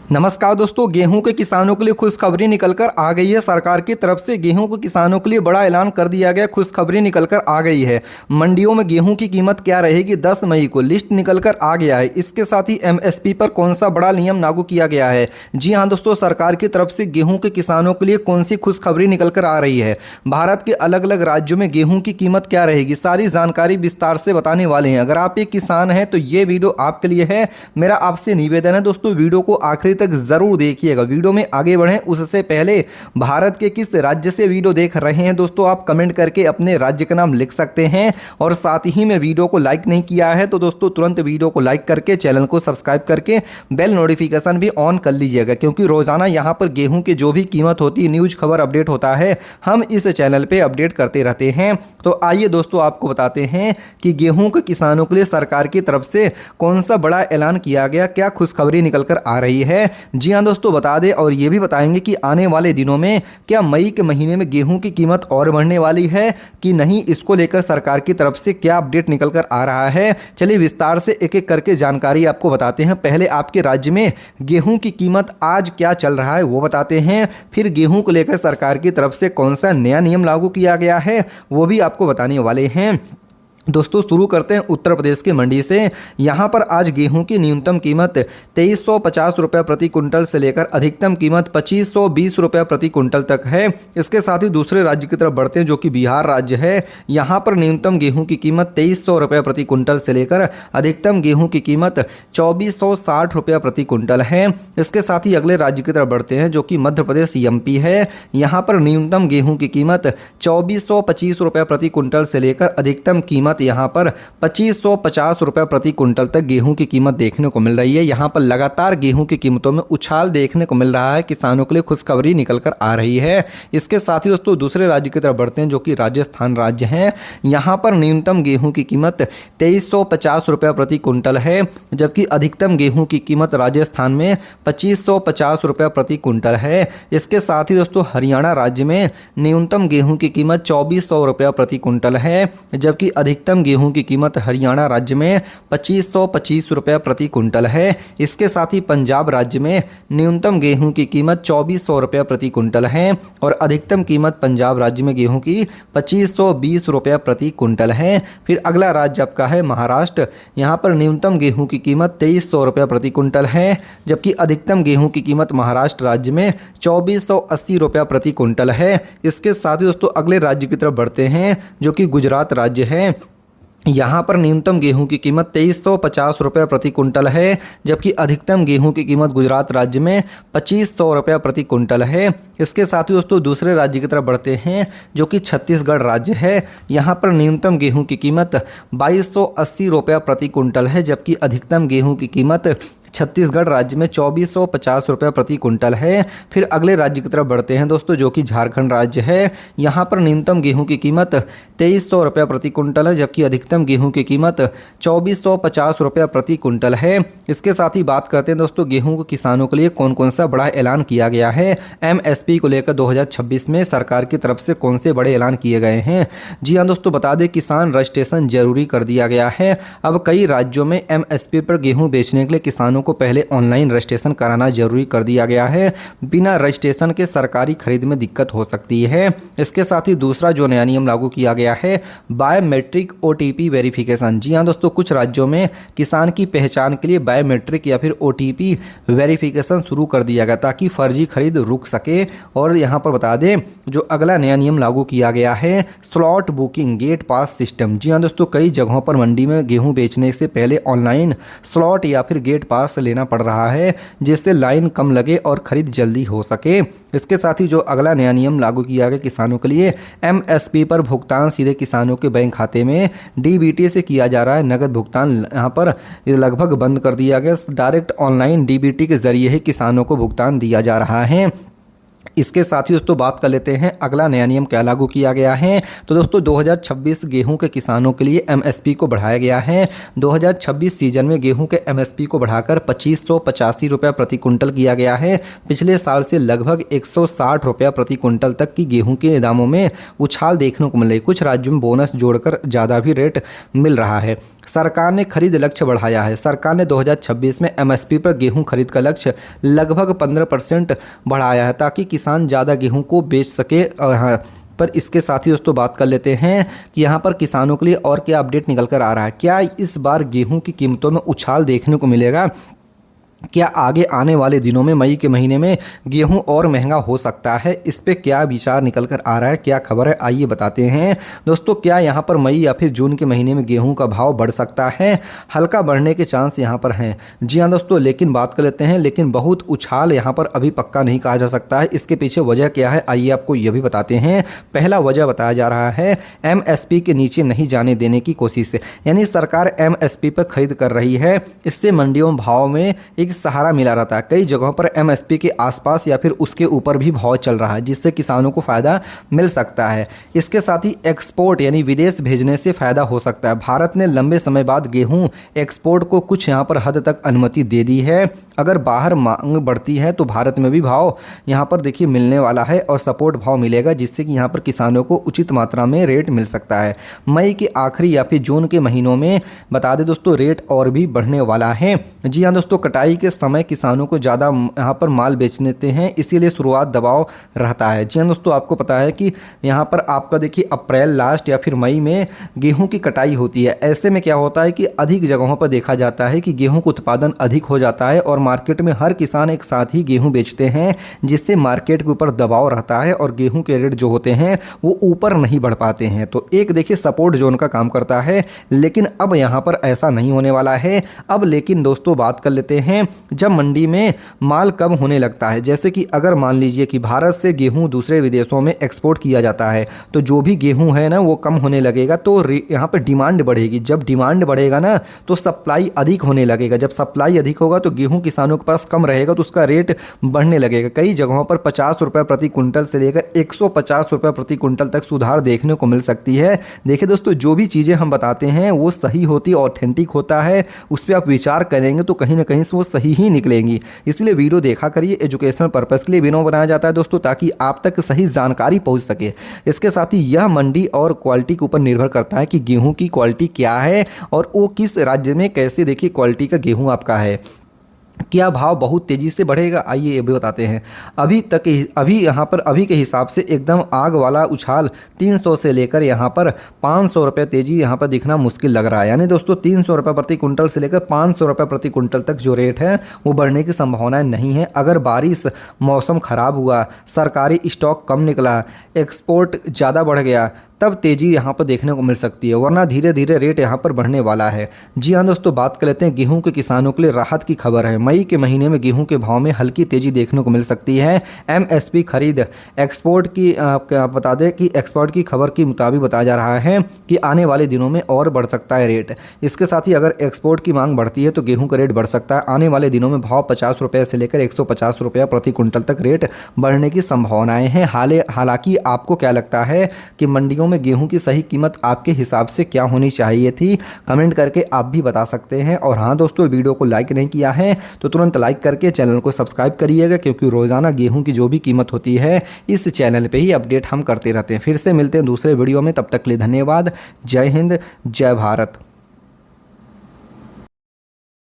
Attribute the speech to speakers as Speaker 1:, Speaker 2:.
Speaker 1: नमस्कार दोस्तों, गेहूं के किसानों के लिए खुशखबरी निकलकर आ गई है। सरकार की तरफ से गेहूं के किसानों के लिए बड़ा ऐलान कर दिया गया। खुशखबरी निकलकर आ गई है। मंडियों में गेहूं की कीमत क्या रहेगी 10 मई को लिस्ट निकलकर आ गया है। इसके साथ ही एमएसपी पर कौन सा बड़ा नियम लागू किया गया है। जी हां दोस्तों, सरकार की तरफ से गेहूं के किसानों के लिए कौन सी खुशखबरी निकलकर आ रही है। भारत के अलग अलग राज्यों में गेहूं की कीमत क्या रहेगी, सारी जानकारी विस्तार से बताने वाले हैं। अगर आप एक किसान हैं तो ये वीडियो आपके लिए है। मेरा आपसे निवेदन है दोस्तों, वीडियो को आखिरी तक जरूर देखिएगा। वीडियो में आगे बढ़ें उससे पहले भारत के किस राज्य से वीडियो देख रहे हैं दोस्तों, आप कमेंट करके अपने राज्य का नाम लिख सकते हैं। और साथ ही में वीडियो को लाइक नहीं किया है तो दोस्तों तुरंत वीडियो को लाइक करके चैनल को सब्सक्राइब करके बेल नोटिफिकेशन भी ऑन कर लीजिएगा, क्योंकि रोजाना यहाँ पर गेहूं की जो भी कीमत होती है, न्यूज खबर अपडेट होता है, हम इस चैनल पर अपडेट करते रहते हैं। तो आइए दोस्तों आपको बताते हैं कि गेहूं के किसानों के लिए सरकार की तरफ से कौन सा बड़ा ऐलान किया गया, क्या खुशखबरी निकलकर आ रही है। जी हाँ दोस्तों, बता दें और ये भी बताएंगे कि आने वाले दिनों में क्या मई के महीने में गेहूं की कीमत और बढ़ने वाली है कि नहीं, इसको लेकर सरकार की तरफ से क्या अपडेट निकल कर आ रहा है। चलिए विस्तार से एक एक करके जानकारी आपको बताते हैं। पहले आपके राज्य में गेहूं की कीमत आज क्या चल रहा है वो बताते हैं, फिर गेहूं को लेकर सरकार की तरफ से कौन सा नया नियम लागू किया गया है वो भी आपको बताने वाले हैं। दोस्तों शुरू करते हैं उत्तर प्रदेश की मंडी से। यहाँ पर आज गेहूं की न्यूनतम कीमत 2350 रुपये प्रति कुंटल से लेकर अधिकतम कीमत 2520 रुपये प्रति कुंटल तक है। इसके साथ ही दूसरे राज्य की तरफ बढ़ते हैं जो कि बिहार राज्य है। यहाँ पर न्यूनतम गेहूं की कीमत 2300 रुपये प्रति कुंटल से लेकर अधिकतम गेहूं की कीमत 2460 रुपये प्रति कुंटल है। इसके साथ ही अगले राज्य की तरफ बढ़ते हैं जो कि मध्य प्रदेश एमपी है। यहाँ पर न्यूनतम गेहूँ की कीमत 2425 रुपये प्रति कुंटल से लेकर अधिकतम कीमत यहाँ पर 2550 रुपये प्रति कुंटल तक गेहूं की कीमत देखने को मिल रही है। यहाँ पर लगातार गेहूं की कीमतों में उछाल देखने को मिल रहा है। किसानों के लिए खुशखबरी निकलकर आ रही है। इसके साथ ही दोस्तों दूसरे राज्य की तरफ बढ़ते हैं जो कि राजस्थान राज्य है। यहाँ पर न्यूनतम गेहूं की कीमत 2350 रुपये प्रति कुंटल है, जबकि अधिकतम गेहूं की कीमत राजस्थान में 2550 रुपये प्रति कुंटल है। इसके साथ ही दोस्तों हरियाणा राज्य में न्यूनतम गेहूं की कीमत 2400 रुपये प्रति कुंटल है, जबकि अधिकतम गेहूं की कीमत हरियाणा राज्य में 2525 रुपये प्रति कुंटल है। इसके साथ ही पंजाब राज्य में न्यूनतम गेहूं की कीमत 2400 रुपये प्रति कुंटल है और अधिकतम कीमत पंजाब राज्य में गेहूं की 2520 रुपये प्रति कुंटल है। फिर अगला राज्य आपका है महाराष्ट्र। यहाँ पर न्यूनतम गेहूं की कीमत 2300 रुपये प्रति कुंटल है, जबकि अधिकतम गेहूं की कीमत महाराष्ट्र राज्य में 2480 रुपये प्रति कुंटल है। इसके साथ ही दोस्तों अगले राज्य की तरफ बढ़ते हैं जो कि गुजरात राज्य है। यहाँ पर न्यूनतम गेहूं की कीमत 2350 रुपये प्रति कुंटल है, जबकि अधिकतम गेहूं की कीमत गुजरात राज्य में 2500 रुपये प्रति कुंटल है। इसके साथ ही दोस्तों दूसरे राज्य की तरफ बढ़ते हैं जो कि छत्तीसगढ़ राज्य है। यहाँ पर न्यूनतम गेहूं की कीमत 2280 रुपये प्रति कुंटल है, जबकि अधिकतम गेहूं की कीमत छत्तीसगढ़ राज्य में 2450 रुपये प्रति कुंटल है। फिर अगले राज्य की तरफ बढ़ते हैं दोस्तों जो कि झारखंड राज्य है। यहाँ पर न्यूनतम गेहूं की कीमत 2300 रुपये प्रति कुंटल है, जबकि अधिकतम गेहूं की कीमत 2450 रुपये प्रति कुंटल है। इसके साथ ही बात करते हैं दोस्तों गेहूं के किसानों के लिए कौन कौन सा बड़ा ऐलान किया गया है। एमएसपी को लेकर 2026 में सरकार की तरफ से कौन से बड़े ऐलान किए गए हैं। जी हाँ दोस्तों, बता दें किसान रजिस्ट्रेशन जरूरी कर दिया गया है। अब कई राज्यों में एमएसपी पर गेहूँ बेचने के लिए किसानों को पहले ऑनलाइन रजिस्ट्रेशन कराना जरूरी कर दिया गया है। बिना रजिस्ट्रेशन के सरकारी खरीद में दिक्कत हो सकती है। इसके साथ ही दूसरा जो नया नियम लागू किया गया है बायोमेट्रिक ओटीपी वेरिफिकेशन। जी हाँ दोस्तों, कुछ राज्यों में किसान की पहचान के लिए बायोमेट्रिक या फिर ओटीपी वेरिफिकेशन शुरू कर दिया गया ताकि फर्जी खरीद रुक सके। और यहाँ पर बता दें जो अगला नया नियम लागू किया गया है स्लॉट बुकिंग गेट पास सिस्टम। जी हाँ दोस्तों, कई जगहों पर मंडी में गेहूँ बेचने से पहले ऑनलाइन स्लॉट या फिर गेट पास लेना पड़ रहा है, जिससे लाइन कम लगे और खरीद जल्दी हो सके। इसके साथ ही जो अगला नया नियम लागू किया गया किसानों के लिए एमएसपी पर भुगतान सीधे किसानों के बैंक खाते में डीबीटी से किया जा रहा है। नगद भुगतान यहाँ पर लगभग बंद कर दिया गया। डायरेक्ट ऑनलाइन डीबीटी के जरिए ही किसानों को भुगतान दिया जा रहा है। इसके साथ ही दोस्तों बात कर लेते हैं अगला नया नियम क्या लागू किया गया है। तो दोस्तों 2026 गेहूं के किसानों के लिए एमएसपी को बढ़ाया गया है। 2026 सीजन में गेहूं के एमएसपी को बढ़ाकर 2585 रुपये प्रति कुंटल किया गया है। पिछले साल से लगभग 160 रुपये प्रति कुंटल तक की गेहूं के दामों में उछाल देखने को मिल रही। कुछ राज्यों में बोनस जोड़कर ज़्यादा भी रेट मिल रहा है। सरकार ने खरीद लक्ष्य बढ़ाया है। सरकार ने 2026 में एमएसपी पर गेहूं खरीद का लक्ष्य लगभग 15% बढ़ाया है ताकि किसान ज़्यादा गेहूं को बेच सके। पर इसके साथ ही दोस्तों बात कर लेते हैं कि यहाँ पर किसानों के लिए और क्या अपडेट निकल कर आ रहा है। क्या इस बार गेहूं की कीमतों में उछाल देखने को मिलेगा? क्या आगे आने वाले दिनों में मई के महीने में गेहूं और महंगा हो सकता है? इस पे क्या विचार निकल कर आ रहा है, क्या खबर है, आइए बताते हैं दोस्तों। क्या यहां पर मई या फिर जून के महीने में गेहूं का भाव बढ़ सकता है? हल्का बढ़ने के चांस यहां पर हैं। जी हाँ दोस्तों, लेकिन बात कर लेते हैं, लेकिन बहुत उछाल यहां पर अभी पक्का नहीं कहा जा सकता है। इसके पीछे वजह क्या है, आइए आपको यह भी बताते हैं। पहला वजह बताया जा रहा है एमएसपी के नीचे नहीं जाने देने की कोशिश से, यानी सरकार एमएसपी पर खरीद कर रही है। इससे मंडियों में भाव में एक सहारा मिला रहता है। कई जगहों पर एमएसपी के आसपास या फिर उसके ऊपर भी भाव चल रहा है, जिससे किसानों को फायदा मिल सकता है। इसके साथ ही एक्सपोर्ट यानी विदेश भेजने से फायदा हो सकता है। भारत ने लंबे समय बाद गेहूं एक्सपोर्ट को कुछ यहां पर हद तक अनुमति दे दी है। अगर बाहर मांग बढ़ती है तो भारत में भी भाव यहां पर देखिए मिलने वाला है और सपोर्ट भाव मिलेगा, जिससे कि यहां पर किसानों को उचित मात्रा में रेट मिल सकता है। मई के आखिरी या फिर जून के महीनों में बता दें दोस्तों, रेट और भी बढ़ने वाला है। जी हाँ दोस्तों, कटाई के समय किसानों को ज़्यादा यहाँ पर माल बेच देते हैं, इसीलिए शुरुआत दबाव रहता है। जी हाँ दोस्तों, आपको पता है कि यहाँ पर आपका देखिए अप्रैल लास्ट या फिर मई में गेहूं की कटाई होती है। ऐसे में क्या होता है कि अधिक जगहों पर देखा जाता है कि गेहूं का उत्पादन अधिक हो जाता है और मार्केट में हर किसान एक साथ ही गेहूं बेचते हैं, जिससे मार्केट के ऊपर दबाव रहता है और गेहूं के रेट जो होते हैं वो ऊपर नहीं बढ़ पाते हैं। तो एक देखिए सपोर्ट जोन का काम करता है, लेकिन अब यहाँ पर ऐसा नहीं होने वाला है। अब लेकिन दोस्तों बात कर लेते हैं, जब मंडी में माल कम होने लगता है, जैसे कि अगर मान लीजिए कि भारत से गेहूं दूसरे विदेशों में एक्सपोर्ट किया जाता है, तो जो भी गेहूं है ना वो कम होने लगेगा, तो यहाँ पर डिमांड बढ़ेगी। जब डिमांड बढ़ेगा ना तो सप्लाई अधिक होने लगेगा। जब सप्लाई अधिक होगा तो गेहूं किसानों के पास कम रहेगा, तो उसका रेट बढ़ने लगेगा। कई जगहों पर 50 रुपये प्रति कुंटल से लेकर 150 रुपये प्रति कुंटल तक सुधार देखने को मिल सकती है। देखिए दोस्तों, जो भी चीज़ें हम बताते हैं वो सही होती है, ऑथेंटिक होता है, उस पर आप विचार करेंगे तो कहीं ना कहीं से वो सही ही निकलेंगी। इसलिए वीडियो देखा करिए, एजुकेशनल पर्पस के लिए वीडियो बनाया जाता है दोस्तों, ताकि आप तक सही जानकारी पहुंच सके। इसके साथ ही यह मंडी और क्वालिटी के ऊपर निर्भर करता है कि गेहूं की क्वालिटी क्या है और वो किस राज्य में कैसे देखिए क्वालिटी का गेहूं आपका है। क्या भाव बहुत तेज़ी से बढ़ेगा, आइए ये भी बताते हैं। अभी यहाँ पर अभी के हिसाब से एकदम आग वाला उछाल 300 से लेकर यहाँ पर 500 रुपये तेज़ी यहाँ पर दिखना मुश्किल लग रहा है। यानी दोस्तों 300 रुपये प्रति कुंटल से लेकर 500 रुपये प्रति कुंटल तक जो रेट है वो बढ़ने की संभावनाएं नहीं है। अगर बारिश, मौसम ख़राब हुआ, सरकारी स्टॉक कम निकला, एक्सपोर्ट ज़्यादा बढ़ गया, तब तेज़ी यहाँ पर देखने को मिल सकती है, वरना धीरे धीरे रेट यहाँ पर बढ़ने वाला है। जी हाँ दोस्तों, बात कर लेते हैं गेहूं के किसानों के लिए राहत की खबर है। मई के महीने में गेहूं के भाव में हल्की तेज़ी देखने को मिल सकती है। एमएसपी खरीद एक्सपोर्ट की बता दें कि एक्सपोर्ट की खबर के मुताबिक बताया जा रहा है कि आने वाले दिनों में और बढ़ सकता है रेट। इसके साथ ही अगर एक्सपोर्ट की मांग बढ़ती है तो गेहूँ का रेट बढ़ सकता है। आने वाले दिनों में भाव 50 रुपये से लेकर 150 रुपये प्रति कुंटल तक रेट बढ़ने की संभावनाएँ हैं। हालांकि आपको क्या लगता है कि मंडियों में गेहूं की सही कीमत आपके हिसाब से क्या होनी चाहिए थी? कमेंट करके आप भी बता सकते हैं। और हाँ दोस्तों, वीडियो को लाइक नहीं किया है तो तुरंत लाइक करके चैनल को सब्सक्राइब करिएगा, क्योंकि रोज़ाना गेहूं की जो भी कीमत होती है इस चैनल पे ही अपडेट हम करते रहते हैं। फिर से मिलते हैं दूसरे वीडियो में, तब तक के लिए धन्यवाद। जय हिंद, जय भारत।